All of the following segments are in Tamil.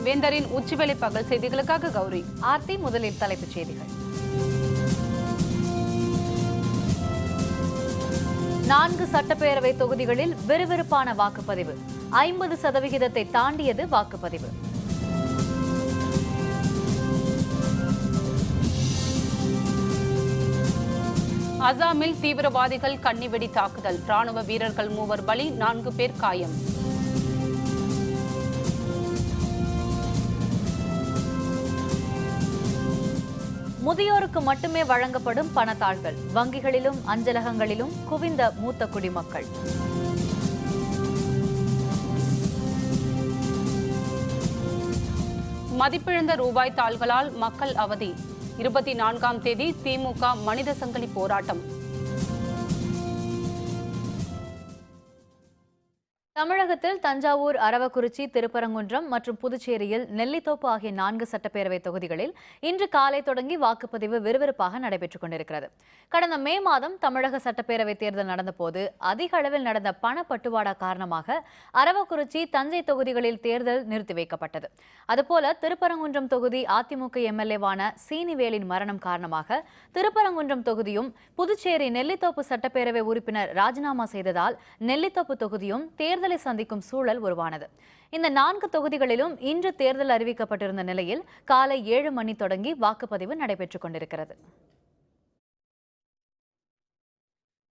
வேந்தரின் உச்சிவேளை பகல் செய்திகளுக்காக கௌரி. ஆர்த்தி. முதலில் தலைப்புச் செய்திகள். 4 சட்டப்பேரவை தொகுதிகளில் விறுவிறுப்பான வாக்குப்பதிவு. 50% தாண்டியது வாக்குப்பதிவு. அசாமில் தீவிரவாதிகள் கன்னிவெடி தாக்குதல். ராணுவ வீரர்கள் 3 பலி, 4 பேர் காயம். முதியோருக்கு மட்டுமே வழங்கப்படும் பணத்தாள்கள். வங்கிகளிலும் அஞ்சலகங்களிலும் குவிந்த மூத்த குடிமக்கள். மதிப்பிழந்த ரூபாய் தாள்களால் மக்கள் அவதி. 24ஆம் தேதி திமுக மனித சங்கிலி போராட்டம். தமிழகத்தில் தஞ்சாவூர், அரவக்குறிச்சி, திருப்பரங்குன்றம் மற்றும் புதுச்சேரியில் நெல்லித்தோப்பு ஆகிய 4 சட்டப்பேரவை தொகுதிகளில் இன்று காலை தொடங்கி வாக்குப்பதிவு விறுவிறுப்பாக நடைபெற்றுக் கொண்டிருக்கிறது. கடந்த மே மாதம் தமிழக சட்டப்பேரவை தேர்தல் நடந்தபோது அதிக அளவில் நடந்த பணப்பட்டுவாடா காரணமாக அரவக்குறிச்சி, தஞ்சை தொகுதிகளில் தேர்தல் நிறுத்தி வைக்கப்பட்டது. அதுபோல திருப்பரங்குன்றம் தொகுதி அதிமுக எம்எல்ஏவான சீனிவேலின் மரணம் காரணமாக திருப்பரங்குன்றம் தொகுதியும், புதுச்சேரி நெல்லித்தோப்பு சட்டப்பேரவை உறுப்பினர் ராஜினாமா செய்ததால் நெல்லித்தோப்பு தொகுதியும் தேர்தலை சந்திக்கும் சூழல் உருவானது. இந்த 4 தொகுதிகளிலும் இன்று தேர்தல் அறிவிக்கப்பட்டிருந்த நிலையில் காலை 7 மணி தொடங்கி வாக்குப்பதிவு நடைபெற்றுக் கொண்டிருக்கிறது.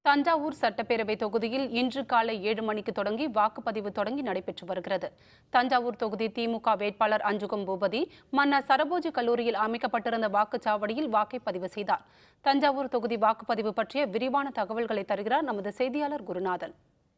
தஞ்சாவூர் சட்டப்பேரவை தொகுதியில் இன்று காலை 7 மணிக்கு தொடங்கி வாக்குப்பதிவு நடைபெற்று வருகிறது. தஞ்சாவூர் தொகுதி திமுக வேட்பாளர் அஞ்சுகம் பூபதி மன்னர் சரபோஜி கல்லூரியில் அமைக்கப்பட்டிருந்த வாக்குச்சாவடியில் வாக்கை பதிவு செய்தார். தஞ்சாவூர் தொகுதி வாக்குப்பதிவு பற்றிய விரிவான தகவல்களை தருகிறார் நமது செய்தியாளர் குருநாதன்.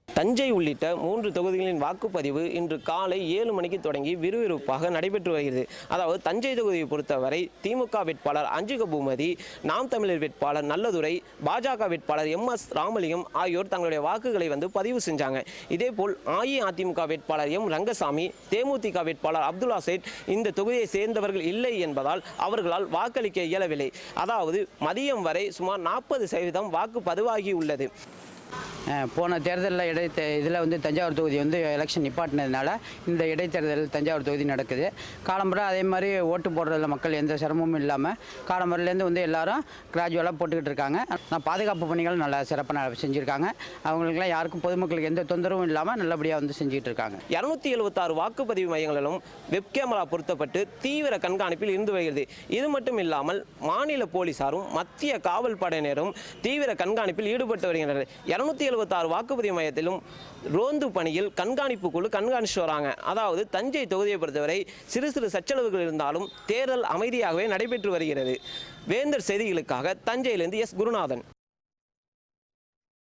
தஞ்சை உள்ளிட்ட 3 தொகுதிகளின் வாக்குப்பதிவு இன்று காலை 7 மணிக்கு தொடங்கி விறுவிறுப்பாக நடைபெற்று வருகிறது. அதாவது தஞ்சை தொகுதியை பொறுத்தவரை திமுக வேட்பாளர் அஞ்சுக பூமதி, நாம் தமிழர் வேட்பாளர் நல்லதுரை, பாஜக வேட்பாளர் MS ராமலிங்கம் ஆகியோர் தங்களுடைய வாக்குகளை பதிவு செஞ்சாங்க. இதேபோல் அஇஅதிமுக வேட்பாளர் M ரங்கசாமி, தேமுதிக வேட்பாளர் அப்துல்லா சேட் இந்த தொகுதியை சேர்ந்தவர்கள் இல்லை என்பதால் அவர்களால் வாக்களிக்க இயலவில்லை. அதாவது மதியம் வரை சுமார் 40% வாக்கு பதிவாகி உள்ளது. போன தேர்தலில் இதில் தஞ்சாவூர் தொகுதி எலெக்ஷன் நிப்பாட்டினதுனால இந்த இடைத்தேர்தல் தஞ்சாவூர் தொகுதி நடக்குது. காலம்புரை அதே மாதிரி ஓட்டு போடுறதுல மக்கள் எந்த சிரமமும் இல்லாமல் காலம்புரையிலேருந்து எல்லாரும் கிராஜுவலாக போட்டுக்கிட்டு இருக்காங்க. நான் பாதுகாப்பு பணிகள் நல்லா சிறப்பாக செஞ்சுருக்காங்க. அவங்களுக்குலாம் யாருக்கும் பொதுமக்களுக்கு எந்த தொந்தரவும் இல்லாமல் நல்லபடியாக செஞ்சுட்டு இருக்காங்க. 276 வாக்குப்பதிவு மையங்களிலும் வெப் கேமரா பொருத்தப்பட்டு தீவிர கண்காணிப்பில் இருந்து வருகிறது. இது மட்டும் இல்லாமல் மாநில போலீசாரும் மத்திய காவல் படையினரும் தீவிர கண்காணிப்பில் ஈடுபட்டு வருகின்றனர். 276 வாக்குப்பதிவு மையத்திலும் ரோந்து பணியில் கண்காணிப்பு குழு கண்காணிச்சு வராங்க. அதாவது தஞ்சை தொகுதியை பொறுத்தவரை சிறு சிறு சச்சரவுகள் இருந்தாலும் தேர்தல் அமைதியாகவே நடைபெற்று வருகிறது. வேந்தர் செய்திகளுக்காக தஞ்சையிலிருந்து S குருநாதன்.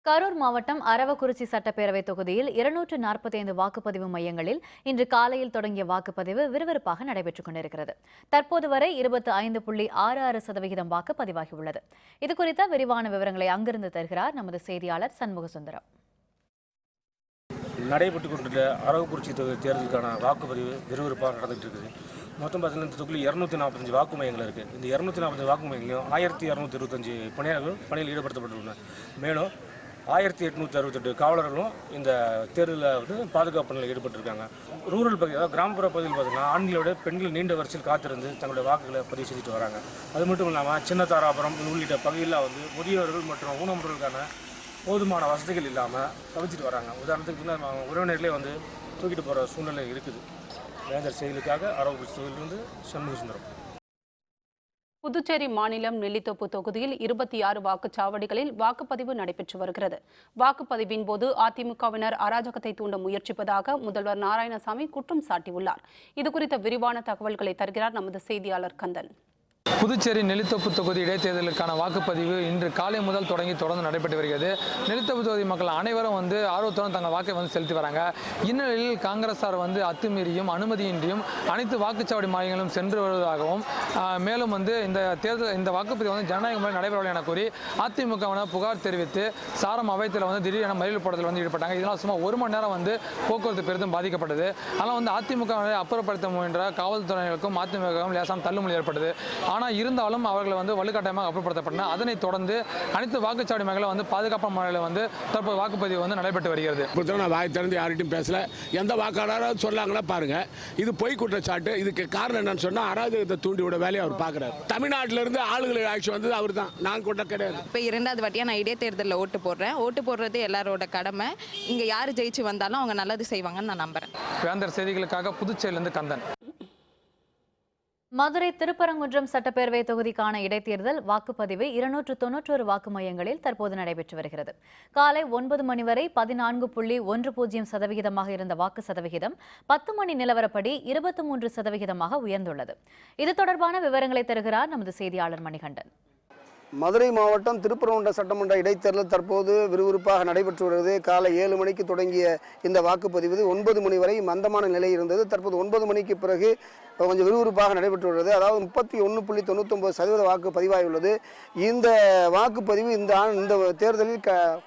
கரூர் மாவட்டம் அரவக்குறிச்சி சட்டப்பேரவை தொகுதியில் 245 வாக்குப்பதிவு மையங்களில் இன்று காலையில் தொடங்கிய வாக்குப்பதிவு விறுவிறுப்பாக நடைபெற்றுக் கொண்டிருக்கிறது. தற்போது வரை 25.66% வாக்கு பதிவாகியுள்ளது. இதுகுறித்த விரிவான விவரங்களை அங்கிருந்து தருகிறார் நமது செய்தியாளர் சண்முக சுந்தரம். நடைபெற்றுக் கொண்டிருந்த அரவக்குறிச்சி தொகுதி தேர்தலுக்கான வாக்குப்பதிவு விறுவிறுப்பாக நடந்துகிட்டு இருக்குது. மொத்தம் பார்த்தீங்கன்னா இந்த தொகுதியில் 245 வாக்கு மையங்கள் இருக்குது. இந்த 245 வாக்கு மையங்களையும் 1225 பணியாளர்கள் பணியில் ஈடுபடுத்தப்பட்டுள்ளனர். மேலும் 1868 காவலர்களும் இந்த தேர்தலில் பாதுகாப்பு பணியில் ஈடுபட்டிருக்காங்க. ரூரல் பகுதி, அதாவது கிராமப்புற பகுதியில் பார்த்தீங்கன்னா ஆண்களோட பெண்கள் நீண்ட வரிசையில் காத்திருந்து தங்களுடைய வாக்குகளை பதிவு செஞ்சுட்டு வராங்க. அது மட்டும் இல்லாமல் சின்ன தாராபுரம் உள்ளிட்ட பகுதியில் முதியோர்கள் மற்றும் ஊனமுற்றோருக்கான போதுமான வசதிகள் இல்லாமல் தவிச்சிட்டு வராங்க. உதாரணத்துக்கு உறவினர்களே தூக்கிட்டு போகிற சூழ்நிலை இருக்குது. வேந்தர் செயலுக்காக அரவக்குறிச்சி தொகுதியிலிருந்து சண்முக சுந்தரம். புதுச்சேரி மாநிலம் நெல்லித்தோப்பு தொகுதியில் 26 வாக்குச்சாவடிகளில் வாக்குப்பதிவு நடைபெற்று வருகிறது. வாக்குப்பதிவின் போது அதிமுகவினர் அராஜகத்தை தூண்ட முயற்சிப்பதாக முதல்வர் நாராயணசாமி குற்றம் சாட்டியுள்ளார். இதுகுறித்த விரிவான தகவல்களை தருகிறார் நமது செய்தியாளர் கந்தன். புதுச்சேரி நெல்லித்தோப்பு தொகுதி இடைத்தேர்தலுக்கான வாக்குப்பதிவு இன்று காலை முதல் தொடர்ந்து நடைபெற்று வருகிறது. நெல்லித்தோப்பு தொகுதி மக்கள் அனைவரும் ஆர்வத்துடன் தங்கள் வாக்கை செலுத்தி வராங்க. இந்நிலையில் காங்கிரஸார் அத்துமீறியும் அனுமதியின்றியும் அனைத்து வாக்குச்சாவடி மையங்களும் சென்று வருவதாகவும் மேலும் இந்த வாக்குப்பதிவு ஜனநாயக முறை நடைபெறவில்லை என கூறி அதிமுகவினர் புகார் தெரிவித்து சாரம் அவையத்தில் திடீரென மறியல் போராட்டத்தில் ஈடுபட்டாங்க. இதனால் சுமார் 1 மணி நேரம் போக்குவரத்து பெரிதும் பாதிக்கப்பட்டது. ஆனால் அதிமுகவினரை அப்புறப்படுத்த முயன்ற காவல்துறையினருக்கும் அதிமுகவும் லேசான தள்ளுமுடி ஏற்பட்டது. ஆனால் இருந்தாலும் அவர்களை வந்து வலுக்கட்டாயமாக அப்புறப்படுத்தப்பட்டன. அதனைத் தொடர்ந்து அனைத்து வாக்குச்சாவடி மையங்களும் வந்து பாதுகாப்பான முறையில் வந்து தற்போது வாக்குப்பதிவு வந்து நடைபெற்று வருகிறது. நான் வாய் திறந்து யார்கிட்டையும் பேசல. எந்த வாக்காளராக சொல்லாங்களா பாருங்க. இது பொய் குற்றச்சாட்டு. இதுக்கு காரணம் என்னன்னு சொன்னா அராஜகத்தை தூண்டி விட வேலையை அவர் பார்க்குறாரு. தமிழ்நாட்டிலிருந்து ஆளுகளை ஆட்சி வந்தது அவர் தான், நான் கொண்ட கிடையாது. இப்போ 2வது வாட்டியாக நான் இடைத்தேர்தலில் ஓட்டு போடுறேன். ஓட்டு போடுறது எல்லாரோட கடமை. இங்கே யார் ஜெயிச்சு வந்தாலும் அவங்க நல்லது செய்வாங்கன்னு நான் நம்புறேன். வேந்தர் செய்திகளுக்காக புதுச்சேரியிலிருந்து கந்தன். மதுரை திருப்பரங்குன்றம் சட்டப்பேரவை தொகுதிக்கான இடைத்தேர்தல் வாக்குப்பதிவு 291 வாக்கு மையங்களில் தற்போது நடைபெற்று வருகிறது. காலை 9 மணி வரை 14.10% இருந்த வாக்கு சதவிகிதம் 10 மணி நிலவரப்படி 23% உயர்ந்துள்ளது. இது தொடர்பான விவரங்களை தருகிறார் நமது செய்தியாளர் மணிகண்டன். மதுரை மாவட்டம் திருப்பரங்குன்றம் சட்டமன்ற இடைத்தேர்தல் தற்போது விறுவிறுப்பாக நடைபெற்று வருகிறது. காலை 7 மணிக்கு தொடங்கிய இந்த வாக்குப்பதிவு 9 மணி வரை மந்தமான நிலை இருந்தது. தற்போது 9 மணிக்கு பிறகு கொஞ்சம் விறுவிறுப்பாக நடைபெற்று வருகிறது. அதாவது 31.99% வாக்கு பதிவாகியுள்ளது. இந்த வாக்குப்பதிவு இந்த தேர்தலில்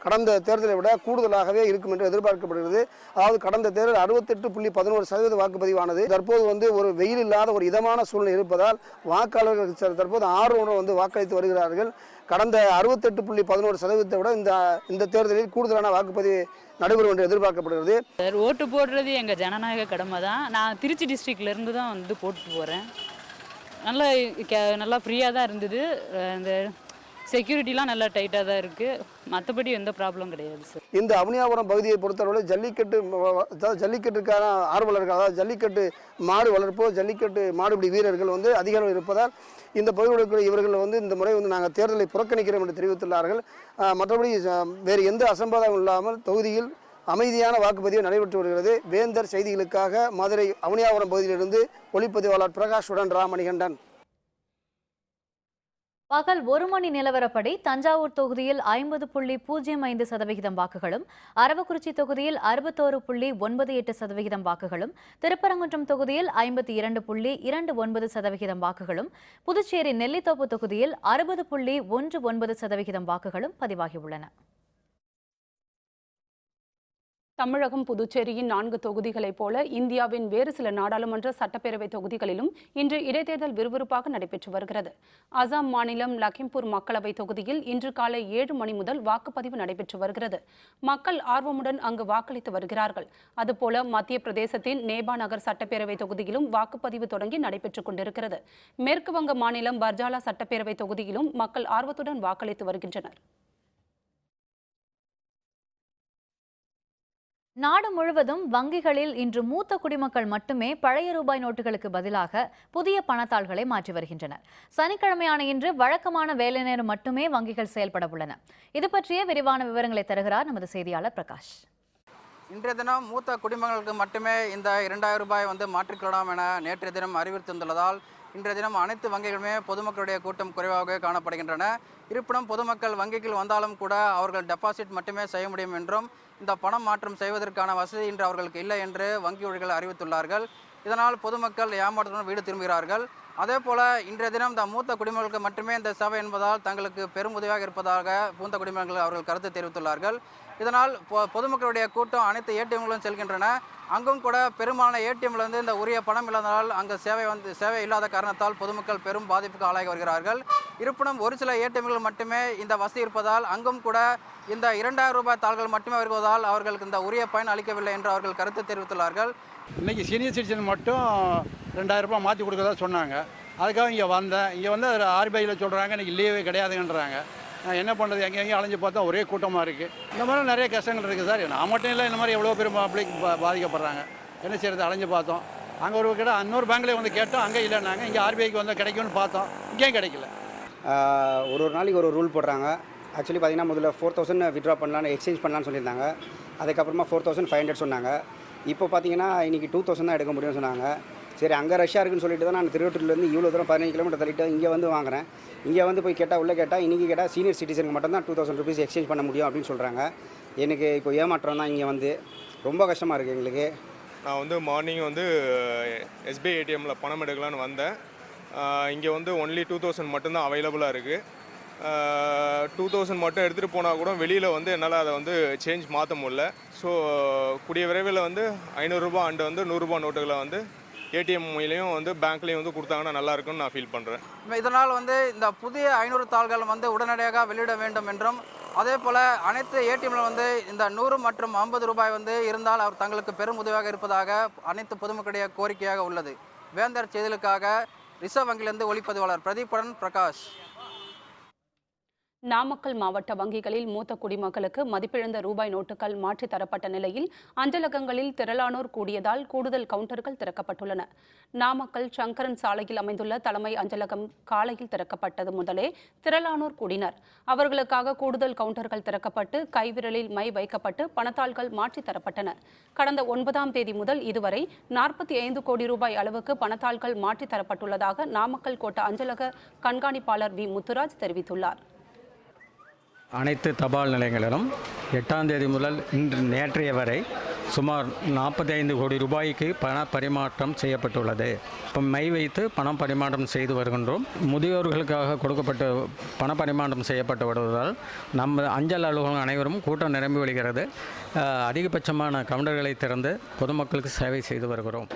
கடந்த தேர்தலை விட கூடுதலாகவே இருக்கும் என்று எதிர்பார்க்கப்படுகிறது. அதாவது கடந்த தேர்தல் 68.11% வாக்குப்பதிவானது. தற்போது ஒரு வெயில் இல்லாத ஒரு இதமான சூழ்நிலை இருப்பதால் வாக்காளர்கள் தற்போது ஆர்வமுடன் வாக்களித்து வருகிறார்கள். கடந்த 68.11% விட இந்த தேர்தலில் கூடுதலான வாக்குப்பதிவு நடைபெறும் என்று எதிர்பார்க்கப்படுகிறது. ஓட்டு போடுறது எங்கள் ஜனநாயக கடமை தான். நான் திருச்சி டிஸ்ட்ரிக்ட்லேருந்து தான் போட்டு போகிறேன். நல்லா ஃப்ரீயாக தான் இருந்தது. இந்த செக்யூரிட்டிலாம் நல்லா டைட்டாக தான் இருக்குது. மற்றபடி எந்த ப்ராப்ளம் கிடையாது சார். இந்த அவனியாபுரம் பகுதியை பொறுத்தவரை ஜல்லிக்கட்டுக்கான ஆர்வலர்கள், அதாவது ஜல்லிக்கட்டு மாடு வளர்ப்போ ஜல்லிக்கட்டு மாடுபிடி வீரர்கள் அதிக அளவில் இருப்பதால் இந்த பகுதியில் இவர்கள் இந்த முறை நாங்கள் தேர்தலை புறக்கணிக்கிறோம் என்று தெரிவித்துள்ளார்கள். மற்றபடி வேறு எந்த அசம்பாதமும் இல்லாமல் தொகுதியில் அமைதியான வாக்குப்பதிவு நடைபெற்று வருகிறது. வேந்தர் செய்திகளுக்காக மதுரை அவனியாபுரம் பகுதியிலிருந்து ஒளிப்பதிவாளர் பிரகாஷுடன் ராமணிகண்டன். பகல் 1 மணி நிலவரப்படி தஞ்சாவூர் தொகுதியில் 50.05% வாக்குகளும், அரவக்குறிச்சி தொகுதியில் 61.98% வாக்குகளும், திருப்பரங்குன்றம் தொகுதியில் 52.29% வாக்குகளும், புதுச்சேரி நெல்லித்தோப்பு தொகுதியில் 60.19% வாக்குகளும் பதிவாகியுள்ளன. தமிழகம், புதுச்சேரியின் 4 தொகுதிகளைப் போல இந்தியாவின் வேறு சில நாடாளுமன்ற சட்டப்பேரவை தொகுதிகளிலும் இன்று இடைத்தேர்தல் விறுவிறுப்பாக நடைபெற்று வருகிறது. அசாம் மாநிலம் லக்கிம்பூர் மக்களவை தொகுதியில் இன்று காலை 7 மணி முதல் வாக்குப்பதிவு நடைபெற்று வருகிறது. மக்கள் ஆர்வமுடன் அங்கு வாக்களித்து வருகிறார்கள். அதுபோல மத்திய பிரதேசத்தின் நேபா நகர் சட்டப்பேரவை தொகுதியிலும் வாக்குப்பதிவு தொடங்கி நடைபெற்றுக் கொண்டிருக்கிறது. மேற்கு வங்க மாநிலம் பர்ஜாலா சட்டப்பேரவை தொகுதியிலும் மக்கள் ஆர்வத்துடன் வாக்களித்து வருகின்றனர். நாடு முழுவதும் வங்கிகளில் இன்று மூத்த குடிமக்கள் மட்டுமே பழைய ரூபாய் நோட்டுகளுக்கு பதிலாக புதிய பணத்தாள்களை மாற்றி வருகின்றனர். சனிக்கிழமையான இன்று வழக்கமான வேலை நேரம் மட்டுமே வங்கிகள் செயல்பட உள்ளன. இது பற்றிய விரிவான விவரங்களை தருகிறார் நமது செய்தியாளர் பிரகாஷ். இன்றைய தினம் மூத்த குடிமக்களுக்கு மட்டுமே இந்த 2000 ரூபாய் மாற்றிக்கொள்ளலாம் என நேற்றைய தினம் அறிவித்துள்ளதால் இன்றைய தினம் அனைத்து வங்கிகளுமே பொதுமக்களுடைய கூட்டம் குறைவாக காணப்படுகின்றன. இருப்பினும் பொதுமக்கள் வங்கிக்கு வந்தாலும் கூட அவர்கள் டெபாசிட் மட்டுமே செய்ய முடியும் என்றும் இந்த பணம் மாற்றம் செய்வதற்கான வசதி இன்று அவர்களுக்கு இல்லை என்று வங்கி ஊழியர்கள் அறிவித்துள்ளார்கள். இதனால் பொதுமக்கள் ஏமாற்றத்துடன் வீடு திரும்புகிறார்கள். அதே போல இன்றைய தினம் இந்த மூத்த குடிமக்களுக்கு மட்டுமே இந்த சேவை என்பதால் தங்களுக்கு பெரும் உதவியாக இருப்பதாக மூத்த குடிமக்கள் அவர்கள் கருத்து தெரிவித்துள்ளார்கள். இதனால் பொதுமக்களுடைய கூட்டம் அனைத்து ஏடிஎம்களும் செல்கின்றன. அங்கும் கூட பெரும்பாலான ஏடிஎம்லேருந்து இந்த உரிய பணம் இல்லாததால் அங்கு சேவை இல்லாத காரணத்தால் பொதுமக்கள் பெரும் பாதிப்புக்கு ஆளாகி வருகிறார்கள். இருப்பினும் ஒரு சில ஏடிஎம்கள் மட்டுமே இந்த வசதி இருப்பதால் அங்கும் கூட இந்த 2000 ரூபாய் தாள்கள் மட்டுமே வருவதால் அவர்களுக்கு இந்த உரிய பயன் அளிக்கவில்லை என்று அவர்கள் கருத்து தெரிவித்துள்ளார்கள். இன்றைக்கி சீனியர் சிட்டிசன் மட்டும் 2000 ரூபாய் மாற்றி கொடுக்கறதா சொன்னாங்க. அதுக்காக இங்கே வந்தேன். இங்கே வந்து ஆர்பிஐயில் சொல்கிறாங்க இன்றைக்கி லீவே கிடையாதுன்றாங்க. என்ன பண்ணுறது, எங்கேயும் அலைஞ்சு பார்த்தா ஒரே கூட்டமாக இருக்குது. இந்த மாதிரி நிறைய கஷ்டங்கள் இருக்குது சார். நான் மட்டும் இல்லை, இந்த மாதிரி எவ்வளோ பேர் பப்ளிக் பாதிக்கப்படுறாங்க. என்ன செய்கிறது, அலைஞ்சு பார்த்தோம். அங்கே ஒரு கிட்ட இன்னொரு பேங்க்லேயே வந்து கேட்டோம், அங்கே இல்லைன்னாங்க. இங்கே ஆர்பிஐக்கு வந்து கிடைக்கும்னு பார்த்தோம், இங்கேயும் கிடைக்கல. ஒரு நாளைக்கு ஒரு ரூல் போடுறாங்க. ஆக்சுவலி பார்த்தீங்கன்னா முதல்ல 4000 வித்ட்ரா பண்ணலான்னு எக்ஸ்சேஞ்ச் பண்ணலான்னு சொல்லியிருந்தாங்க. அதுக்கப்புறமா 4500 சொன்னாங்க. இப்போ பார்த்தீங்கன்னா இன்றைக்கி 2000 தான் எடுக்க முடியும்னு சொன்னாங்க. சரி, அங்கே ரஷ்ஷாக இருக்குன்னு சொல்லிட்டு தான் நான் திருவட்டூர்லேருந்து இவ்வளோ தூரம் 15 கிலோமீட்டர் தள்ளிட்டு இங்கே வந்து வாங்குறேன். இங்கே வந்து போய் கேட்டால் உள்ளே கேட்டால் இன்றைக்கி கேட்டால் சீனியர் சிட்டிசனுக்கு மட்டும்தான் 2000 ருபீஸ் எக்ஸ்சேஞ்ச் பண்ண முடியும் அப்படின்னு சொல்கிறாங்க. எனக்கு இப்போ ஏமாற்றம் தான். இங்கே வந்து ரொம்ப கஷ்டமாக இருக்குது எங்களுக்கு. நான் வந்து மார்னிங் எஸ்பிஐ ஏடிஎம்மில் பணம் எடுக்கலான்னு வந்தேன். இங்கே ஒன்லி 2000 மட்டும்தான் அவைலபிளாக இருக்குது. 2000 மட்டும் எடுத்துகிட்டு போனால் கூட வெளியில் என்னால் அதை சேஞ்ச் மாற்ற முடியல. ஸோ கூடிய விரைவில் 500 ரூபா அண்டு 100 ரூபா நோட்டுகளை ஏடிஎம் மூலையும் வந்து பேங்க்லேயும் வந்து கொடுத்தாங்கன்னா நல்லா இருக்கும்னு நான் ஃபீல் பண்ணுறேன். இதனால் வந்து இந்த புதிய 500 தாள்கள் வந்து உடனடியாக வெளியிட வேண்டும் என்றும், அதே போல் அனைத்து ஏடிஎம்ல வந்து இந்த 100 மற்றும் 50 ரூபாய் வந்து இருந்தால் அவர் தங்களுக்கு பெரும் உதவியாக இருப்பதாக அனைத்து பொதுமக்களுடைய கோரிக்கையாக உள்ளது. வேந்தர் செய்திகளுக்காக ரிசர்வ் வங்கியிலிருந்து ஒளிப்பதிவாளர் பிரதீப்புடன் பிரகாஷ். நாமக்கல் மாவட்ட வங்கிகளில் மூத்த குடிமக்களுக்கு மதிப்பிழந்த ரூபாய் நோட்டுகள் மாற்றித் தரப்பட்ட நிலையில் அஞ்சலகங்களில் திரளானோர் கூடியதால் கூடுதல் கவுண்டர்கள் திறக்கப்பட்டுள்ளன. நாமக்கல் சங்கரன் சாலையில் அமைந்துள்ள தலைமை அஞ்சலகம் காலையில் திறக்கப்பட்டது முதலே திரளானோர் கூடினர். அவர்களுக்காக கூடுதல் கவுண்டர்கள் திறக்கப்பட்டு கைவிரலில் மை வைக்கப்பட்டு பணத்தாள்கள் மாற்றித் தரப்பட்டன. கடந்த 9ஆம் தேதி முதல் இதுவரை 45 கோடி ரூபாய் அளவுக்கு பணத்தாள்கள் மாற்றித் தரப்பட்டுள்ளதாக நாமக்கல் கோட்ட அஞ்சலக கண்காணிப்பாளர் வி முத்துராஜ் தெரிவித்துள்ளார். அனைத்து தபால் நிலையங்களிலும் 8ஆம் தேதி முதல் நேற்றைய வரை சுமார் 45 கோடி ரூபாய்க்கு பண பரிமாற்றம் செய்யப்பட்டுள்ளது. இப்போ மை வைத்து பணம் பரிமாற்றம் செய்து வருகின்றோம். முதியோர்களுக்காக கொடுக்கப்பட்ட பண பரிமாற்றம் செய்யப்பட்டு வருவதால் நம்ம அஞ்சல் அலுவலகம் அனைவரும் கூட்டம் நிரம்பி வருகிறது. அதிகபட்சமான கவுண்டர்களை திறந்து பொதுமக்களுக்கு சேவை செய்து வருகிறோம்.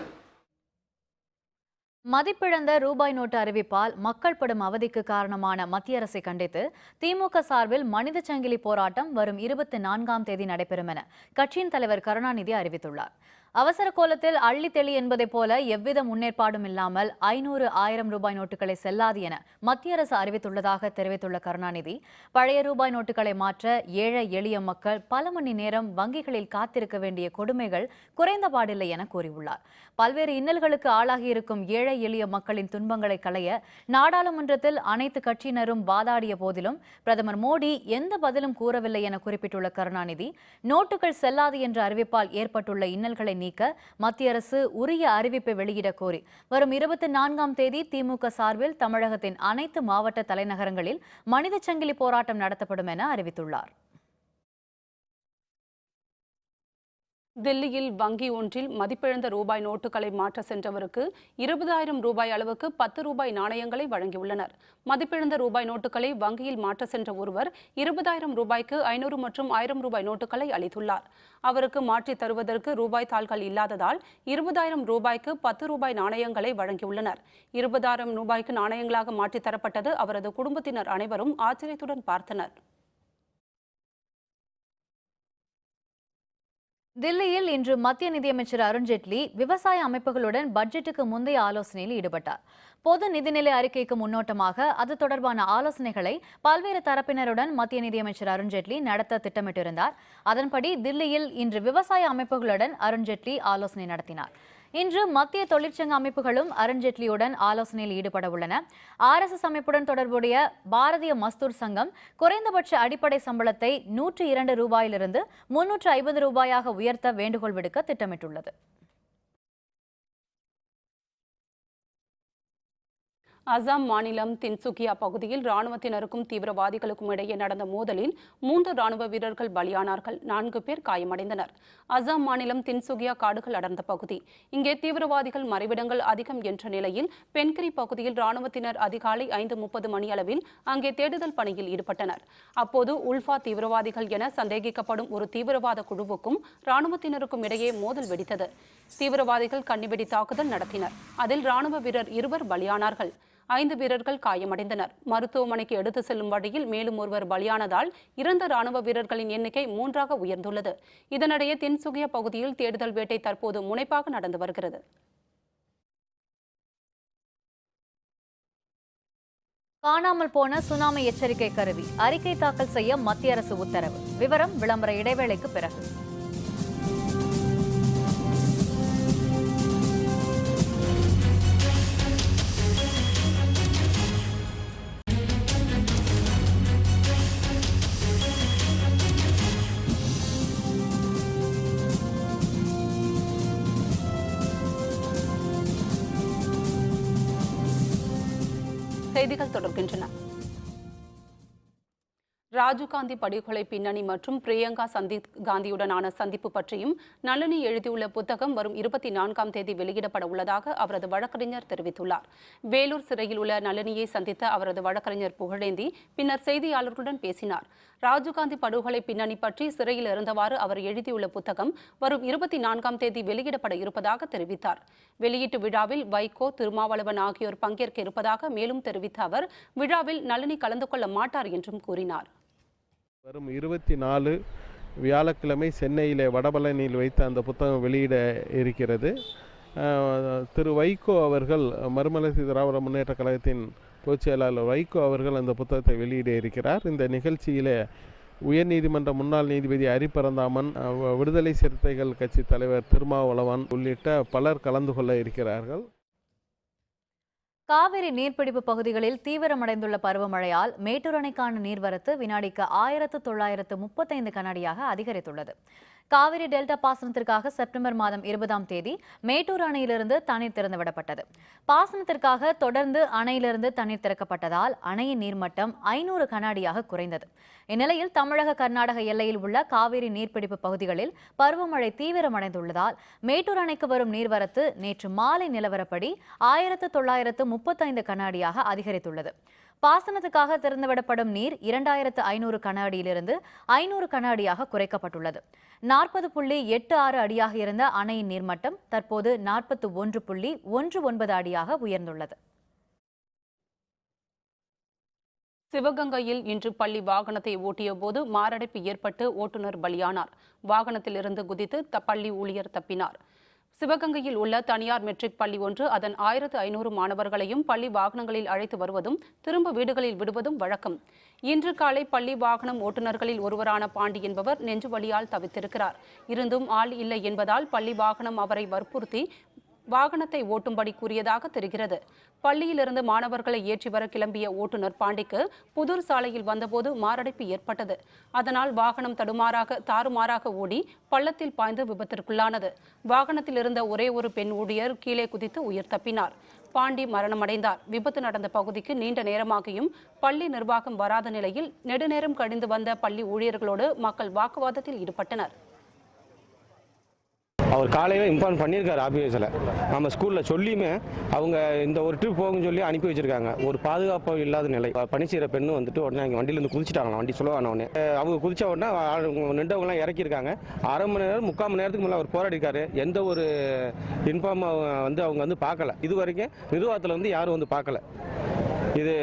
மதிப்பிழந்த ரூபாய் நோட்டு அறிவிப்பால் மக்கள் படும் அவதிக்கு காரணமான மத்திய அரசை கண்டித்து திமுக சார்பில் மனித சங்கிலி போராட்டம் வரும் 24ஆம் தேதி நடைபெறும் என கட்சியின் தலைவர் கருணாநிதி அறிவித்துள்ளார். அவசர கோலத்தில் அள்ளி தெளி என்பதைப் போல எவ்வித முன்னேற்பாடும் இல்லாமல் 500, 1000 ரூபாய் நோட்டுகளை செல்லாது என மத்திய அரசு அறிவித்துள்ளதாக தெரிவித்துள்ள கருணாநிதி, பழைய ரூபாய் நோட்டுகளை மாற்ற ஏழை எளிய மக்கள் பல மணி நேரம் வங்கிகளில் காத்திருக்க வேண்டிய கொடுமைகள் குறைந்தபாடில்லை என கூறியுள்ளார். பல்வேறு இன்னல்களுக்கு ஆளாகியிருக்கும் ஏழை எளிய மக்களின் துன்பங்களை களைய நாடாளுமன்றத்தில் அனைத்து கட்சியினரும் வாதாடிய போதிலும் பிரதமர் மோடி எந்த பதிலும் கூறவில்லை என குறிப்பிட்டுள்ள கருணாநிதி, நோட்டுகள் செல்லாது என்ற அறிவிப்பால் ஏற்பட்டுள்ள இன்னல்களை நீக்க மத்திய அரசு உரிய அறிவிப்பை வெளியிட கோரி வரும் 24ஆம் தேதி திமுக சார்பில் தமிழகத்தின் அனைத்து மாவட்ட தலைநகரங்களில் மனித சங்கிலி போராட்டம் நடத்தப்படும் என அறிவித்துள்ளார். தில்லியில் வங்கி ஒன்றில் மதிப்பிழந்த ரூபாய் நோட்டுகளை மாற்ற சென்றவருக்கு 20,000 ரூபாய் அளவுக்கு 10 ரூபாய் நாணயங்களை வழங்கியுள்ளனர். மதிப்பிழந்த ரூபாய் நோட்டுகளை வங்கியில் மாற்ற சென்ற ஒருவர் 20,000 ரூபாய்க்கு 500 மற்றும் 1000 ரூபாய் நோட்டுகளை அளித்துள்ளார். அவருக்கு மாற்றி தருவதற்கு ரூபாய் தாள்கள் இல்லாததால் 20,000 ரூபாய்க்கு 10 ரூபாய் நாணயங்களை வழங்கியுள்ளனர். 20,000 ரூபாய்க்கு நாணயங்களாக மாற்றித் தரப்பட்டது அவரது குடும்பத்தினர் அனைவரும் ஆச்சரியத்துடன் பார்த்தனர். தில்லியில் இன்று மத்திய நிதியமைச்சர் அருண்ஜேட்லி விவசாய அமைப்புகளுடன் பட்ஜெட்டுக்கு முந்தைய ஆலோசனையில் ஈடுபட்டார். பொது நிதிநிலை அறிக்கைக்கு முன்னோட்டமாக அது தொடர்பான ஆலோசனைகளை பல்வேறு தரப்பினருடன் மத்திய நிதியமைச்சர் அருண்ஜேட்லி நடத்த திட்டமிட்டிருந்தார். அதன்படி தில்லியில் இன்று விவசாய அமைப்புகளுடன் அருண்ஜேட்லி ஆலோசனை நடத்தினார். இன்று மத்திய தொழிற்சங்க அமைப்புகளும் அருண்ஜேட்லியுடன் ஆலோசனையில் ஈடுபட உள்ளன. RSS அமைப்புடன் தொடர்புடைய பாரதிய மஸ்தூர் சங்கம் குறைந்தபட்ச அடிப்படை சம்பளத்தை 102 ரூபாயிலிருந்து 350 ரூபாயாக உயர்த்த வேண்டுகோள் விடுக்க திட்டமிட்டுள்ளது. அசாம் மாநிலம் தின்சுகியா பகுதியில் ராணுவத்தினருக்கும் தீவிரவாதிகளுக்கும் இடையே நடந்த மோதலில் 3 ராணுவ வீரர்கள் பலியானார்கள். 4 பேர் காயமடைந்தனர். அசாம் மாநிலம் தின்சுகியா காடுகள் அடர்ந்த பகுதி. இங்கே தீவிரவாதிகள் மறைவிடங்கள் அதிகம் என்ற நிலையில் பென்கிரி பகுதியில் ராணுவத்தினர் அதிகாலை 5:30 மணியளவில் அங்கே தேடுதல் பணியில் ஈடுபட்டனர். அப்போது உல்ஃபா தீவிரவாதிகள் என சந்தேகிக்கப்படும் ஒரு தீவிரவாத குழுவுக்கும் ராணுவத்தினருக்கும் இடையே மோதல் வெடித்தது. தீவிரவாதிகள் கண்ணிவெடி தாக்குதல் நடத்தினர். அதில் ராணுவ வீரர் 2 பலியானார்கள். 5 வீரர்கள் காயமடைந்தனர். மருத்துவமனைக்கு எடுத்து செல்லும் வழியில் மேலும் ஒருவர் பலியானதால் இறந்த ராணுவ வீரர்களின் எண்ணிக்கை 3ஆக உயர்ந்துள்ளது. இதனிடையே தின்சுகியா பகுதியில் தேடுதல் வேட்டை தற்போது முனைப்பாக நடந்து வருகிறது. காணாமல் போன சுனாமி எச்சரிக்கை கருவி அறிக்கை தாக்கல் செய்ய மத்திய அரசு உத்தரவு. விவரம் விளம்பர இடைவேளைக்கு பிறகு. செய்திகள் தொடர்கின்றன. ராஜீவ்காந்தி படுகொலை பின்னணி மற்றும் பிரியங்கா காந்தியுடனான சந்திப்பு பற்றியும் நளினி எழுதியுள்ள புத்தகம் வரும் 24ஆம் தேதி வெளியிடப்பட உள்ளதாக அவரது வழக்கறிஞர் தெரிவித்துள்ளார். வேலூர் சிறையில் உள்ள நளினியை சந்தித்த அவரது வழக்கறிஞர் புகழேந்தி பின்னர் செய்தியாளர்களுடன் பேசினார். ராஜீவ்காந்தி படுகொலை பின்னணி பற்றி சிறையில் இருந்தவாறு அவர் எழுதியுள்ள புத்தகம் வரும் 24ஆம் தேதி வெளியிடப்பட இருப்பதாக தெரிவித்தார். வெளியீட்டு விழாவில் வைகோ, திருமாவளவன் ஆகியோர் பங்கேற்க இருப்பதாக மேலும் தெரிவித்த அவர் விழாவில் நளினி கலந்து கொள்ள மாட்டார் என்றும் கூறினார். வரும் 24 வியாழக்கிழமை சென்னையிலே வடபழனியில் வைத்து அந்த புத்தகம் வெளியிட இருக்கிறது. திரு வைகோ அவர்கள், மறுமலர்ச்சி திராவிட முன்னேற்ற கழகத்தின் பொதுச் செயலாளர் வைகோ அவர்கள் அந்த புத்தகத்தை வெளியிட இருக்கிறார். இந்த நிகழ்ச்சியிலே உயர்நீதிமன்ற முன்னாள் நீதிபதி ஹரிபரந்தாமன், விடுதலை சிறுத்தைகள் கட்சி தலைவர் திருமாவளவன் உள்ளிட்ட பலர் கலந்து கொள்ள இருக்கிறார்கள். காவிரி நீர்பிடிப்பு பகுதிகளில் தீவிரமடைந்துள்ள பருவமழையால் மேட்டூர் அணைக்கான நீர்வரத்து வினாடிக்கு 1935 கனஅடியாக அதிகரித்துள்ளது. காவிரி டெல்டா பாசனத்திற்காக செப்டம்பர் மாதம் 20ஆம் தேதி மேட்டூர் அணையிலிருந்து தண்ணீர் திறந்துவிடப்பட்டது. பாசனத்திற்காக தொடர்ந்து அணையிலிருந்து தண்ணீர் திறக்கப்பட்டதால் அணையின் நீர்மட்டம் 500 கனஅடியாக குறைந்தது. இந்நிலையில் தமிழக கர்நாடக எல்லையில் உள்ள காவிரி நீர்பிடிப்பு பகுதிகளில் பருவமழை தீவிரமடைந்துள்ளதால் மேட்டூர் அணைக்கு வரும் நீர்வரத்து நேற்று மாலை நிலவரப்படி 1935 கனஅடியாக அதிகரித்துள்ளது. பாசனத்துக்காக திறந்துவிடப்படும் நீர் 2500 கனஅடியிலிருந்து 500 கனஅடியாக குறைக்கப்பட்டுள்ளது. 40.86 அடியாக இருந்த அணையின் நீர்மட்டம் தற்போது 41.19 அடியாக உயர்ந்துள்ளது. சிவகங்கையில் இன்று பள்ளி வாகனத்தை ஓட்டிய போது மாரடைப்பு ஏற்பட்டு ஓட்டுநர் பலியானார். வாகனத்திலிருந்து குதித்து பள்ளி ஊழியர் தப்பினார். சிவகங்கையில் உள்ள தனியார் மெட்ரிக் பள்ளி ஒன்று அதன் 1500 மாணவர்களையும் பள்ளி வாகனங்களில் அழைத்து வருவதும் திரும்ப வீடுகளில் விடுவதும் வழக்கம். இன்று காலை பள்ளி வாகனம் ஓட்டுநர்களில் ஒருவரான பாண்டி என்பவர் நெஞ்சு வலியால் தவித்திருக்கிறார். இருந்தும் ஆள் இல்லை என்பதால் பள்ளி வாகனம் அவரை வற்புறுத்தி வாகனத்தை ஓட்டும்படி கூறியதாக தெரிகிறது. பள்ளியிலிருந்து மாணவர்களை ஏற்றி வர கிளம்பிய ஓட்டுநர் பாண்டிக்கு புதூர் சாலையில் வந்தபோது மாரடைப்பு ஏற்பட்டது. அதனால் வாகனம் தாறுமாறாக ஓடி பள்ளத்தில் பாய்ந்து விபத்திற்குள்ளானது. வாகனத்தில் இருந்த ஒரே ஒரு பெண் ஊழியர் கீழே குதித்து உயிர் தப்பினார். பாண்டி மரணமடைந்தார். விபத்து நடந்த பகுதிக்கு நீண்ட நேரமாகியும் பள்ளி நிர்வாகம் வராத நிலையில் நெடுநேரம் கழிந்து வந்த பள்ளி ஊழியர்களோடு மக்கள் வாக்குவாதத்தில் ஈடுபட்டனர். அவர் காலையில் இன்ஃபார்ம் பண்ணியிருக்காரு ஆஃபீஸில். நம்ம ஸ்கூலில் சொல்லியுமே அவங்க இந்த ஒரு ட்ரிப் போகுன்னு சொல்லி அனுப்பி வச்சிருக்காங்க. ஒரு பாதுகாப்பு இல்லாத நிலை. பணி செய்கிற பெண்ணு வந்துட்டு உடனே அவங்க வண்டியிலேருந்து குதிச்சிட்டாங்களாம். வண்டி சொல்லுவாங்க உடனே அவங்க குதிச்ச உடனே நின்றவங்களாம் இறக்கியிருக்காங்க. அரை மணி நேரம் 3/4 மணி நேரத்துக்கு மேலே அவர் போராடிருக்காரு. எந்த ஒரு இன்ஃபார்ம் அவங்க பார்க்கல. இது வரைக்கும் நிர்வாகத்தில் யாரும் பார்க்கல. இது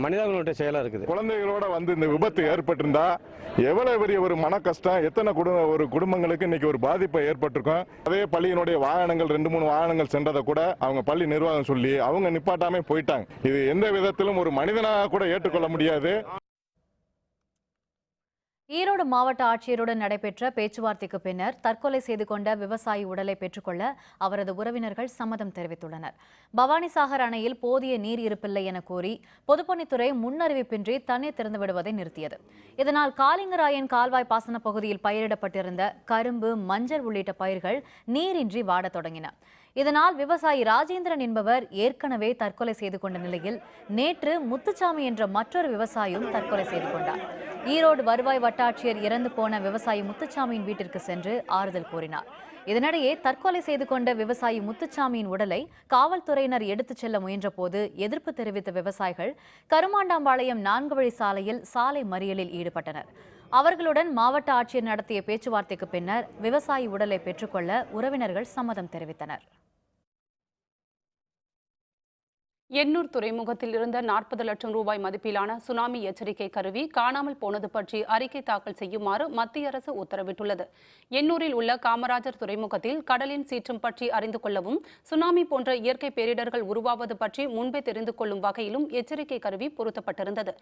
மனிதாபிமானோட செயலாக இருக்குது. குழந்தைகளோட இந்த விபத்து ஏற்பட்டிருந்தா எவ்வளவு பெரிய ஒரு மன கஷ்டம், எத்தனை குடும்பங்களுக்கு இன்னைக்கு ஒரு பாதிப்பை ஏற்பட்டிருக்கும். அதே பள்ளியினுடைய வாகனங்கள் 2-3 வாகனங்கள் சென்றதை கூட அவங்க பள்ளி நிர்வாகம் சொல்லி அவங்க நிப்பாட்டாமே போயிட்டாங்க. இது எந்த விதத்திலும் ஒரு மனிதனாக கூட ஏற்றுக்கொள்ள முடியாது. ஈரோடு மாவட்ட ஆட்சியருடன் நடைபெற்ற பேச்சுவார்த்தைக்கு பின்னர் தற்கொலை செய்து கொண்ட விவசாயி உடலை பெற்றுக்கொள்ள அவரது உறவினர்கள் சம்மதம் தெரிவித்துள்ளனர். பவானிசாகர் அணையில் போதிய நீர் இருப்பில்லை என கூறி பொதுப்பணித்துறை முன்னறிவிப்பின்றி தண்ணீர் திறந்துவிடுவதை நிறுத்தியது. இதனால் காளிங்கராயன் கால்வாய் பாசன பகுதியில் பயிரிடப்பட்டிருந்த கரும்பு, மஞ்சள் உள்ளிட்ட பயிர்கள் நீரின்றி வாடத் தொடங்கின. இதனால் விவசாயி ராஜேந்திரன் என்பவர் ஏற்கனவே தற்கொலை செய்து கொண்ட நிலையில் நேற்று முத்துச்சாமி என்ற மற்றொரு விவசாயியும் தற்கொலை செய்து கொண்டார். ஈரோடு வருவாய் வட்டாட்சியர் இறந்து போன விவசாயி முத்துச்சாமியின் வீட்டிற்கு சென்று ஆறுதல் கூறினார். இதனிடையே தற்கொலை செய்து கொண்ட விவசாயி முத்துச்சாமியின் உடலை காவல்துறையினர் எடுத்துச் செல்ல முயன்றபோது எதிர்ப்பு தெரிவித்த விவசாயிகள் கருமாண்டாம்பாளையம் 4 வழி சாலையில் சாலை மறியலில் ஈடுபட்டனர். அவர்களுடன் மாவட்ட ஆட்சியர் நடத்திய பேச்சுவார்த்தைக்கு பின்னர் விவசாயி உடலை பெற்றுக்கொள்ள உறவினர்கள் சம்மதம் தெரிவித்தனர். எண்ணூர் துறைமுகத்தில் இருந்த 40 லட்சம் ரூபாய் மதிப்பிலான சுனாமி எச்சரிக்கை கருவி காணாமல் போனது பற்றி அறிக்கை தாக்கல் செய்யுமாறு மத்திய அரசு உத்தரவிட்டுள்ளது. எண்ணூரில் உள்ள காமராஜர் துறைமுகத்தில் கடலின் சீற்றம் பற்றி அறிந்து கொள்ளவும் சுனாமி போன்ற இயற்கை பேரிடர்கள் உருவாவது பற்றி முன்பே தெரிந்து கொள்ளும் வகையிலும் எச்சரிக்கை கருவி பொருத்தப்பட்டிருந்தது.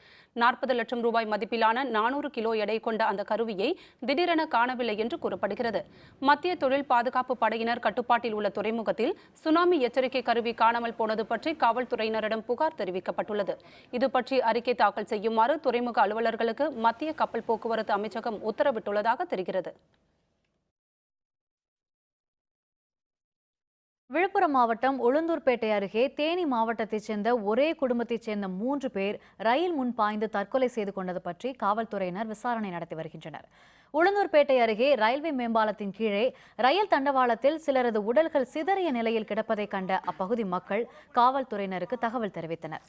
40 லட்சம் ரூபாய் மதிப்பிலான 400 கிலோ எடை கொண்ட அந்த கருவியை திடீரென காணவில்லை என்று கூறப்படுகிறது. மத்திய தொழில் பாதுகாப்பு படையினர் கட்டுப்பாட்டில் உள்ள துறைமுகத்தில் சுனாமி எச்சரிக்கை கருவி காணாமல் போனது பற்றி காவல்துறையினரிடம் புகார் தெரிவிக்கப்பட்டுள்ளது. இது பற்றி அறிக்கை தாக்கல் செய்யுமாறு துறைமுக அலுவலர்களுக்கு மத்திய கப்பல் போக்குவரத்து அமைச்சகம் உத்தரவிட்டுள்ளதாக தெரிகிறது. விழுப்புரம் மாவட்டம் உளுந்தூர்பேட்டை அருகே தேனி மாவட்டத்தைச் சேர்ந்த ஒரே குடும்பத்தைச் சேர்ந்த 3 பேர் ரயில் முன் பாய்ந்து தற்கொலை செய்து கொண்டது பற்றி காவல்துறையினர் விசாரணை நடத்தி வருகின்றனர். உளுந்தூர்பேட்டை அருகே ரயில்வே மேம்பாலத்தின் கீழே ரயில் தண்டவாளத்தில் சிலரது உடல்கள் சிதறிய நிலையில் கிடப்பதை கண்ட அப்பகுதி மக்கள் காவல்துறையினருக்கு தகவல் தெரிவித்தனர்.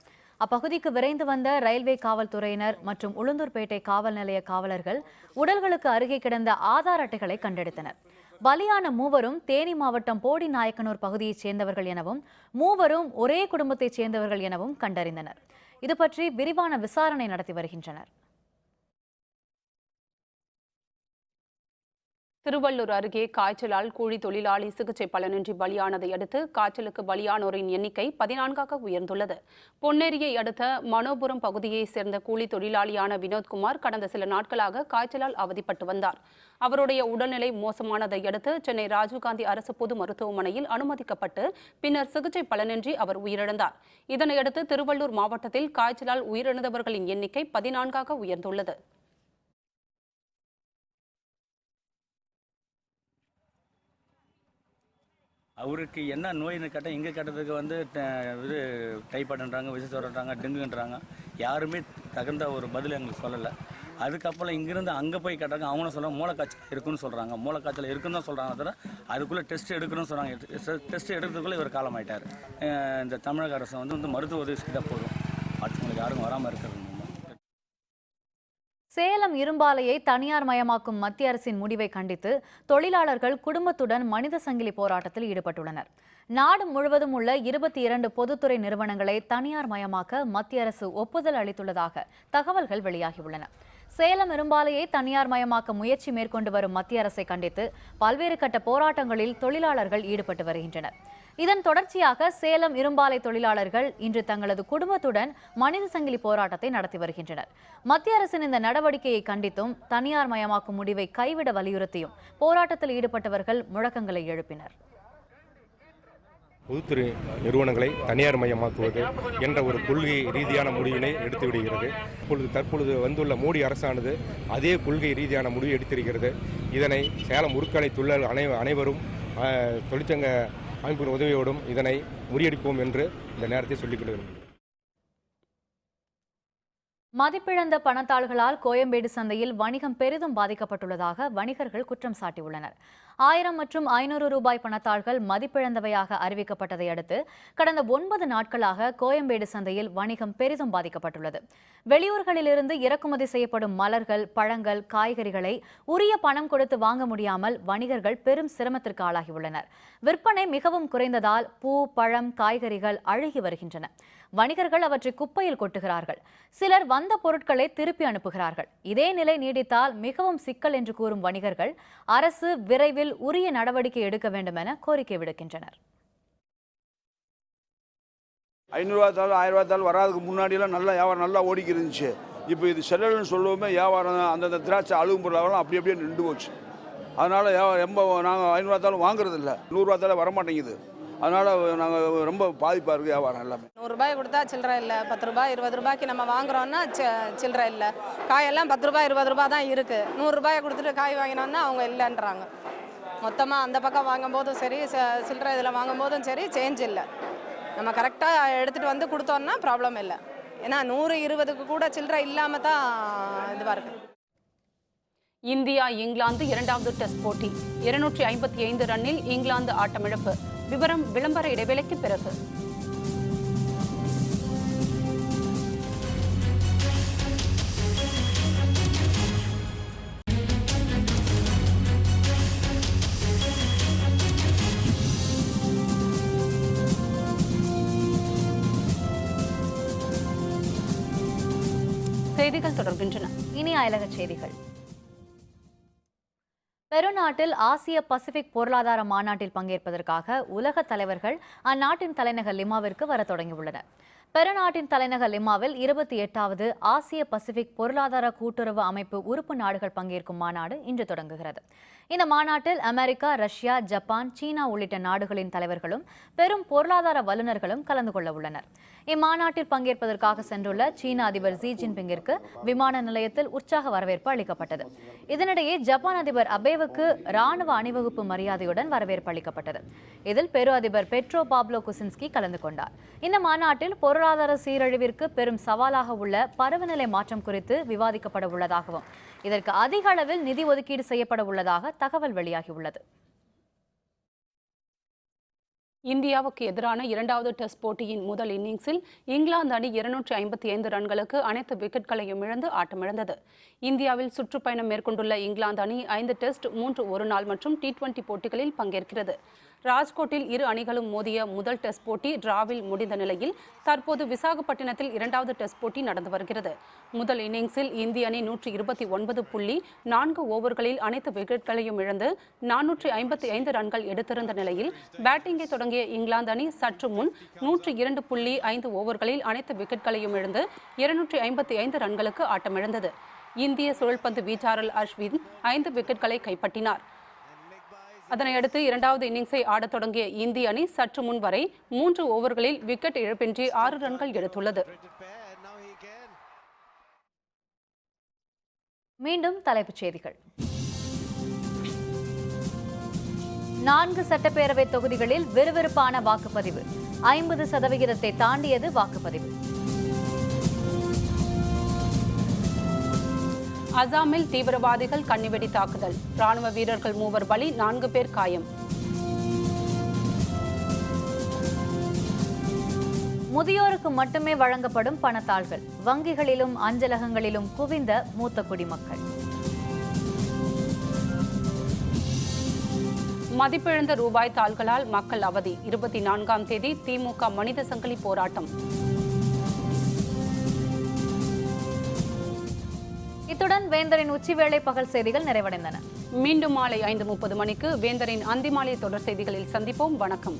அப்பகுதிக்கு விரைந்து வந்த ரயில்வே காவல்துறையினர் மற்றும் உளுந்தூர்பேட்டை காவல் நிலைய காவலர்கள் உடல்களுக்கு அருகே கிடந்த ஆதார் அட்டைகளை கண்டெடுத்தனர். பலியான 3வரும் தேனி மாவட்டம் போடி நாயக்கனூர் பகுதியைச் சேர்ந்தவர்கள் எனவும் 3வரும் ஒரே குடும்பத்தைச் சேர்ந்தவர்கள் எனவும் கண்டறிந்தனர். இது பற்றி விரிவான விசாரணை நடத்தி வருகின்றனர். திருவள்ளூர் அருகே காய்ச்சலால் கூலி தொழிலாளி சிகிச்சை பலனின்றி பலியானதை அடுத்து காய்ச்சலுக்கு பலியானோரின் எண்ணிக்கை 14ஆக உயர்ந்துள்ளது. பொன்னேரியை அடுத்த மனோபுரம் பகுதியைச் சேர்ந்த கூலி தொழிலாளியான வினோத்குமார் கடந்த சில நாட்களாக காய்ச்சலால் அவதிப்பட்டு வந்தார். அவருடைய உடல்நிலை மோசமானதை அடுத்து சென்னை ராஜீவ்காந்தி அரசு பொது மருத்துவமனையில் அனுமதிக்கப்பட்டு பின்னர் சிகிச்சை பலனின்றி அவர் உயிரிழந்தார். இதனையடுத்து திருவள்ளூர் மாவட்டத்தில் காய்ச்சலால் உயிரிழந்தவர்களின் எண்ணிக்கை 14ஆக உயர்ந்துள்ளது. அவருக்கு என்ன நோயின்னு கேட்டால் இங்கே கேட்டதுக்கு வந்து இது டைபாய்டுன்றாங்க, விசேஷன்றாங்க, டெங்குன்றாங்க. யாருமே தகுந்த ஒரு பதில் எங்களுக்கு சொல்லலை. அதுக்கப்புறம் இங்கேருந்து அங்கே போய் கேட்டாங்க. அவங்களும் சொல்கிறாங்க மூளைக்காய்ச்சல் இருக்குன்னு சொல்கிறாங்க. மூளைக்காய்ச்சல் இருக்குன்னு தான் சொல்கிறாங்க. தவிர அதுக்குள்ளே டெஸ்ட் எடுக்கணும்னு சொல்கிறாங்க. டெஸ்ட் எடுக்கிறதுக்குள்ளே இவர் காலமாயிட்டார். இந்த தமிழக அரசு வந்து மருத்துவ உதவி செய்தால் போதும், அடுத்தவங்களுக்கு யாரும் வராமல் இருக்கிறது. சேலம் இரும்பாலையை தனியார் மயமாக்கும் மத்திய அரசின் முடிவை கண்டித்து தொழிலாளர்கள் குடும்பத்துடன் மனித சங்கிலி போராட்டத்தில் ஈடுபட்டுள்ளனர். நாடு முழுவதும் உள்ள 22 பொதுத்துறை நிறுவனங்களை தனியார் மயமாக்க மத்திய அரசு ஒப்புதல் அளித்துள்ளதாக தகவல்கள் வெளியாகியுள்ளன. சேலம் இரும்பாலையை தனியார் மயமாக்க முயற்சி மேற்கொண்டு வரும் மத்திய அரசை கண்டித்து பல்வேறு கட்ட போராட்டங்களில் தொழிலாளர்கள் ஈடுபட்டு வருகின்றனர். இதன் தொடர்ச்சியாக சேலம் இரும்பாலை தொழிலாளர்கள் இன்று தங்களது குடும்பத்துடன் மனித சங்கிலி போராட்டத்தை நடத்தி வருகின்றனர். மத்திய அரசின் இந்த நடவடிக்கையை கண்டித்தும் தனியார் மயமாக்கும் முடிவை கைவிட வலியுறுத்தியும் போராட்டத்தில் ஈடுபட்டவர்கள் முழக்கங்களை எழுப்பினர். பொதுத்துறை நிறுவனங்களை தனியார் மயமாக்குவது என்ற ஒரு கொள்கை ரீதியான முடிவினை எடுத்துவிடுகிறது. தற்பொழுது வந்துள்ள மோடி அரசானது அதே கொள்கை ரீதியான முடிவு எடுத்திருக்கிறது. இதனை சேலம் உருக்காலை தொழிலாளர் அனைவரும் தொழிற்சங்க அமைப்பின் உதவியோடும் இதனை முறியடிப்போம் என்று இந்த நேரத்தை சொல்லிக் கொள்கிறேன். மதிப்பிழந்த பணத்தாள்களால் கோயம்பேடு சந்தையில் வணிகம் பெரிதும் பாதிக்கப்பட்டுள்ளதாக வணிகர்கள் குற்றம் சாட்டியுள்ளனர். 1000 மற்றும் 500 ரூபாய் பணத்தாள்கள் மதிப்பிழந்தவையாக அறிவிக்கப்பட்டதை அடுத்து கடந்த 9 நாட்களாக கோயம்பேடு சந்தையில் வணிகம் பெரிதும் பாதிக்கப்பட்டுள்ளது. வெளியூர்களிலிருந்து இறக்குமதி செய்யப்படும் மலர்கள், பழங்கள், காய்கறிகளை உரிய பணம் கொடுத்து வாங்க முடியாமல் வணிகர்கள் பெரும் சிரமத்திற்கு ஆளாகியுள்ளனர். விற்பனை மிகவும் குறைந்ததால் பூ, பழம், காய்கறிகள் அழுகி வருகின்றன. வணிகர்கள் அவற்றை குப்பையில் கொட்டுகிறார்கள். சிலர் வந்த பொருட்களை திருப்பி அனுப்புகிறார்கள். இதே நிலை நீடித்தால் மிகவும் சிக்கல் என்று கூறும் வணிகர்கள் அரசு விரைவில் உரிய நடவடிக்கை எடுக்க வேண்டும் என கோரிக்கை விடுக்கின்றனர். 500 ரூபா தாள் 1000 ரூபா தாள் வராதுக்கு முன்னாடியெல்லாம் நல்லா வியாபாரம் நல்லா ஓடிக்கி இருந்துச்சு. இப்போ இது செல்லல்னு சொல்லுவோமே வியாபாரம் அந்தந்த திராட்சை அழுகும் பொருளாகலாம் அப்படியே நின்று போச்சு. அதனால் ரொம்ப நாங்கள் 500 ரூபா தாள் வாங்குறது இல்லை. 100 ரூபா தாள் வரமாட்டேங்குது. அதனால் நாங்கள் ரொம்ப பாதிப்பாக இருக்குது வியாபாரம் எல்லாமே. 100 ரூபாய் கொடுத்தா சில்லறை இல்லை. 10 ரூபாய் 20 ரூபாய்க்கு நம்ம வாங்குறோன்னா சில்லறை இல்லை. காயெல்லாம் 10 ரூபாய் 20 ரூபாய் தான் இருக்குது. 100 ரூபாயை கொடுத்துட்டு காய் வாங்கினோன்னா அவங்க இல்லைன்றாங்க. மொத்தமாக அந்த பக்கம் வாங்கும்போதும் சரி, சில்லறை இதில் வாங்கும்போதும் சரி, சேஞ்ச் இல்லை. நம்ம கரெக்டாக எடுத்துகிட்டு வந்து கொடுத்தோன்னா ப்ராப்ளம் இல்லை. ஏன்னா 100-20க்கு கூட சில்லறை இல்லாமல் தான் இதுவாக இருக்குது. இந்தியா இங்கிலாந்து 2வது டெஸ்ட் போட்டி 255 ரன்னில் இங்கிலாந்து ஆட்டமிழப்பு. விவரம் விளம்பர இடைவேளைக்கு பிறகு. செய்திகள் தொடர்கின்றன. இனி அயலக செய்திகள். பெருநாட்டில் ஆசிய பசிபிக் பொருளாதார மாநாட்டில் பங்கேற்பதற்காக உலக தலைவர்கள் அந்நாட்டின் தலைநகர் லிமாவிற்கு வர தொடங்கியுள்ளனர். பெருநாட்டின் தலைநகர் லிமாவில் 28வது ஆசிய பசிபிக் பொருளாதார கூட்டுறவு அமைப்பு உறுப்பு நாடுகள் பங்கேற்கும் மாநாடு இன்று தொடங்குகிறது. இந்த மாநாட்டில் அமெரிக்கா, ரஷ்யா, ஜப்பான், சீனா உள்ளிட்ட நாடுகளின் தலைவர்களும் பெரும் பொருளாதார வல்லுநர்களும் கலந்து கொள்ள உள்ளனர். இம்மாநாட்டில் பங்கேற்பதற்காக சென்றுள்ள சீன அதிபர் ஜி ஜின்பிங்கிற்கு விமான நிலையத்தில் உற்சாக வரவேற்பு அளிக்கப்பட்டது. இதனிடையே ஜப்பான் அதிபர் அபேவுக்கு ராணுவ அணிவகுப்பு மரியாதையுடன் வரவேற்பு அளிக்கப்பட்டது. இதில் பெரு அதிபர் பெட்ரோ பாப்லோ குசின்ஸ்கி கலந்து கொண்டார். இந்த மாநாட்டில் பொருளாதார சீரழிவிற்கு பெரும் சவாலாக உள்ள பருவநிலை மாற்றம் குறித்து விவாதிக்கப்பட உள்ளதாகவும் இதற்கு அதிக அளவில் நிதி ஒதுக்கீடு செய்யப்பட உள்ளதாக தகவல் வெளியாகியுள்ளது. இந்தியாவுக்கு எதிரான 2வது டெஸ்ட் போட்டியின் முதல் இன்னிங்ஸில் இங்கிலாந்து அணி 255 ரன்களுக்கு அனைத்து விக்கெட்களையும் இழந்து ஆட்டமிழந்தது. இந்தியாவில் சுற்றுப்பயணம் மேற்கொண்டுள்ள இங்கிலாந்து அணி 5 டெஸ்ட், 3 ஒருநாள் மற்றும் T20 போட்டிகளில் பங்கேற்கிறது. ராஜ்கோட்டில் இரு அணிகளும் மோதிய முதல் டெஸ்ட் போட்டி டிராவில் முடிந்த நிலையில் தற்போது விசாகப்பட்டினத்தில் 2வது டெஸ்ட் போட்டி நடந்து வருகிறது. முதல் இன்னிங்ஸில் இந்திய அணி 129.4 ஓவர்களில் அனைத்து விக்கெட்களையும் இழந்து 455 ரன்கள் எடுத்திருந்த நிலையில் பேட்டிங்கை தொடங்கிய இங்கிலாந்து அணி சற்று முன் 102.5 ஓவர்களில் அனைத்து விக்கெட்களையும் இழந்து 255 ரன்களுக்கு ஆட்டமிழந்தது. இந்திய சுழல்பந்து வீச்சாளர் அஸ்வின் 5 விக்கெட்களை கைப்பற்றினார். அதனையடுத்து 2வது இன்னிங்ஸை ஆடத் தொடங்கிய இந்திய அணி சற்று முன் வரை 3 ஓவர்களில் விக்கெட் இழப்பின்றி 6 ரன்கள் எடுத்துள்ளது. மீண்டும் தலைப்புச் செய்திகள். 4 சட்டப்பேரவை தொகுதிகளில் விறுவிறுப்பான வாக்குப்பதிவு. 50% தாண்டியது வாக்குப்பதிவு. அசாமில் தீவிரவாதிகள் கண்ணிவெடி தாக்குதல், ராணுவ வீரர்கள் 3 பலி, 4 பேர் காயம். முதியோருக்கு மட்டுமே வழங்கப்படும் பணத்தாள்கள், வங்கிகளிலும் அஞ்சலகங்களிலும் குவிந்த மூத்த குடிமக்கள். மதிப்பிழந்த ரூபாய் தாள்களால் மக்கள் அவதி. 24ஆம் தேதி திமுக மனித சங்கிலி போராட்டம். இத்துடன் வேந்தரின் உச்சிவேளை பகல் செய்திகள் நிறைவடைந்தன. மீண்டும் மாலை 5:30 மணிக்கு வேந்தரின் அந்திமாலை தொடர் செய்திகளில் சந்திப்போம். வணக்கம்.